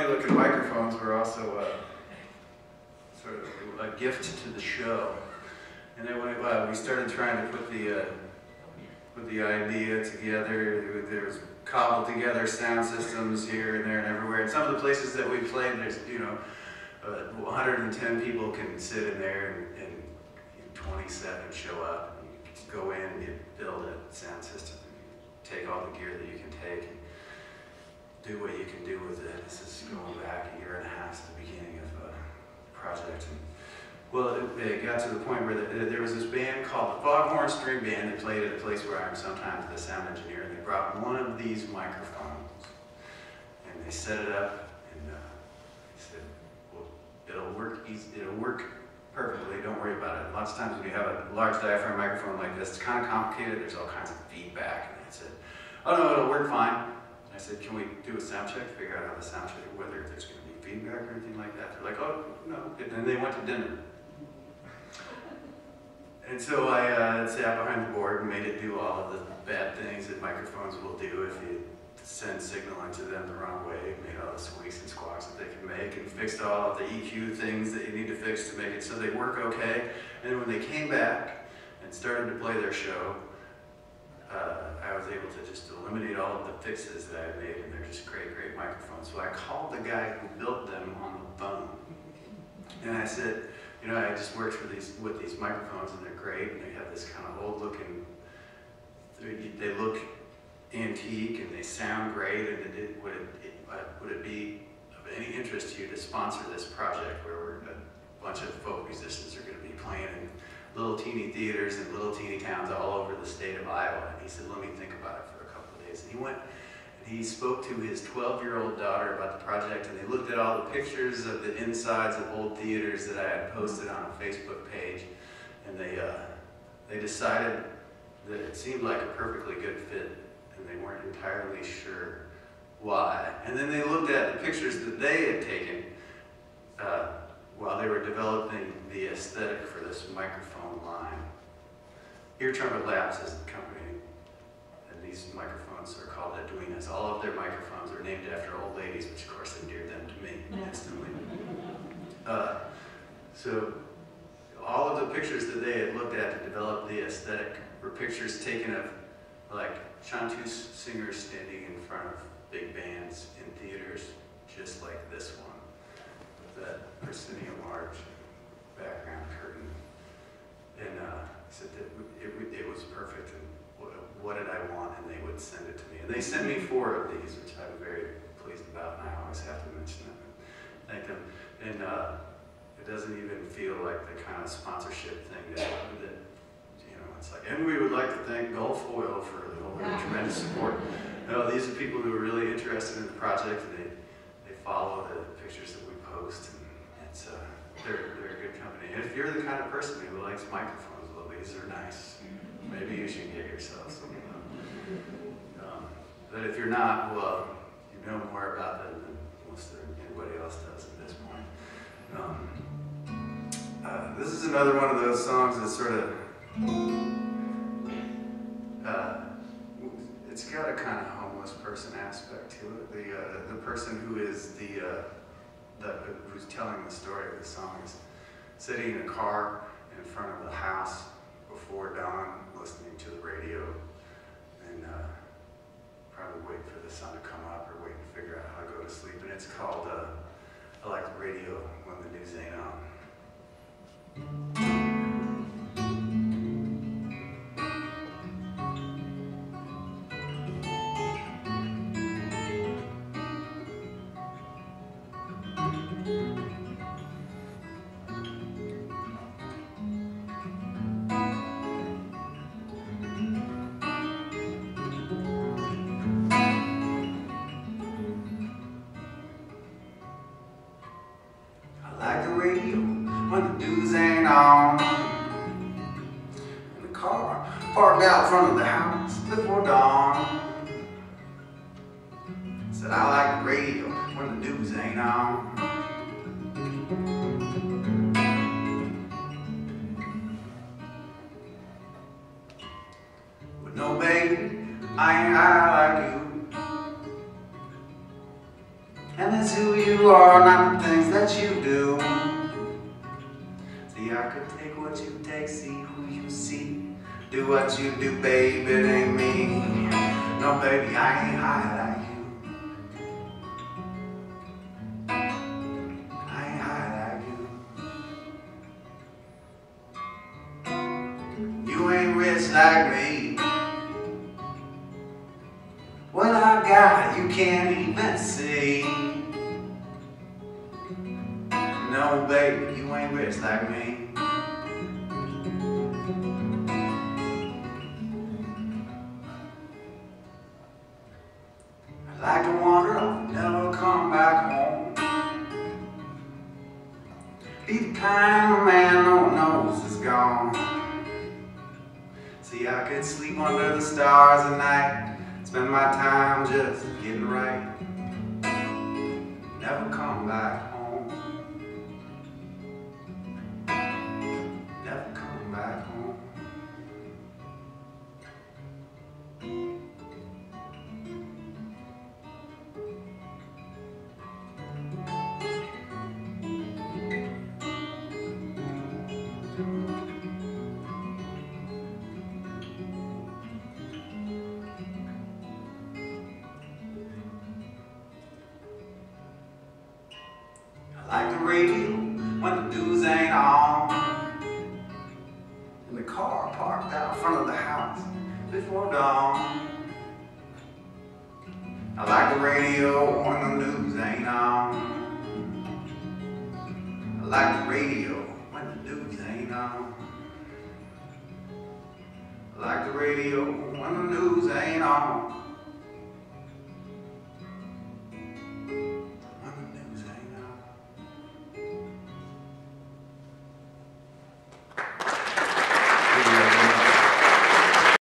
looking microphones were also sort of a gift to the show. And then when we started trying to put the idea together, there was cobbled together sound systems here and there and everywhere. And some of the places that we played, there's 110 people can sit in there and 27 show up. And you go in and you build a sound system. And you take all the gear that you can take and do what you can do with it. This is going back a year and a half to the beginning of a project. And, well, it got to the point where there was this band called the Foghorn String Band that played at a place where I'm sometimes the sound engineer, and they brought one of these microphones and they set it up, and they said, well, it'll work perfectly, don't worry about it. Lots of times when you have a large diaphragm microphone like this, it's kind of complicated, there's all kinds of feedback. And they said, oh no, it'll work fine. I said, can we do a sound check, figure out how the sound check, whether there's going to be feedback or anything like that? They're like, oh, no. And then they went to dinner. And so I sat behind the board and made it do all of the bad things that microphones will do if you send signal into them the wrong way. Made all the squeaks and squawks that they can make, and fixed all of the EQ things that you need to fix to make it so they work okay. And then when they came back and started to play their show, I was able to just eliminate all of the fixes that I made, and they're just great, great microphones. So I called the guy who built them on the phone, and I said, you know, I just worked with these microphones, and they're great, and they have this kind of old-looking, they look antique, and they sound great, and would it be of any interest to you to sponsor this project where a bunch of folk musicians are going to be playing in little teeny theaters and little teeny towns all over the state of Iowa? And he said, let me think about it for a couple of days. And he went and he spoke to his 12-year-old daughter about the project, and they looked at all the pictures of the insides of old theaters that I had posted on a Facebook page, and they decided that it seemed like a perfectly good fit, and they weren't entirely sure why. And then they looked at the pictures that they had taken while they were developing the aesthetic for this microphone line. Ear Trumpet Labs is the company, and these microphones are called Arduinos. All of their microphones are named after old ladies, which of course endeared them to me instantly. So all of the pictures that they had looked at to develop the aesthetic were pictures taken of like chanteuse singers standing in front of big bands in theaters just like this one, with that proscenium arch background curtain. And said that it was perfect, and what did I want, and they would send it to me. And they sent me 4 of these, which I'm very pleased about, and I always have to mention them and thank them. And it doesn't even feel like the kind of sponsorship thing that it's like, and we would like to thank Gulf Oil for the tremendous support. No, these are people who are really interested in the project, and they follow the pictures that we post, and it's they're a good company. And if you're the kind of person who likes microphones, well, these are nice. Maybe you should get yourself some of them. But if you're not, well, you know more about them than most of anybody else does at this point. This is another one of those songs that sort of it's got a kind of homeless person aspect to it. The person who is who's telling the story of the song is sitting in a car in front of the house before dawn, listening to the radio, and probably waiting for the sun to come up or waiting to figure out how to go to sleep. And it's called I Like the Radio When the News Ain't On. When the news ain't on, in the car parked out front of the house before dawn. Said I like the radio when the news ain't on. But no baby, I ain't high like you. And it's who you are, not the things that you do. See, I could take what you take, see who you see. Do what you do, baby, it ain't me. No, baby, I ain't high like you. I ain't high like you. You ain't rich like me. What I got, you can't even see. No, baby, you ain't rich like me. I like to wander off, never come back home. Be the kind of man no knows is gone. See, I could sleep under the stars at night. Spend my time just getting right. Never come back home. Never come back home. I like the radio when the news ain't on. And the car parked out in front of the house before dawn. I like the radio when the news ain't on. I like the radio when the news ain't on. I like the radio when the news ain't on.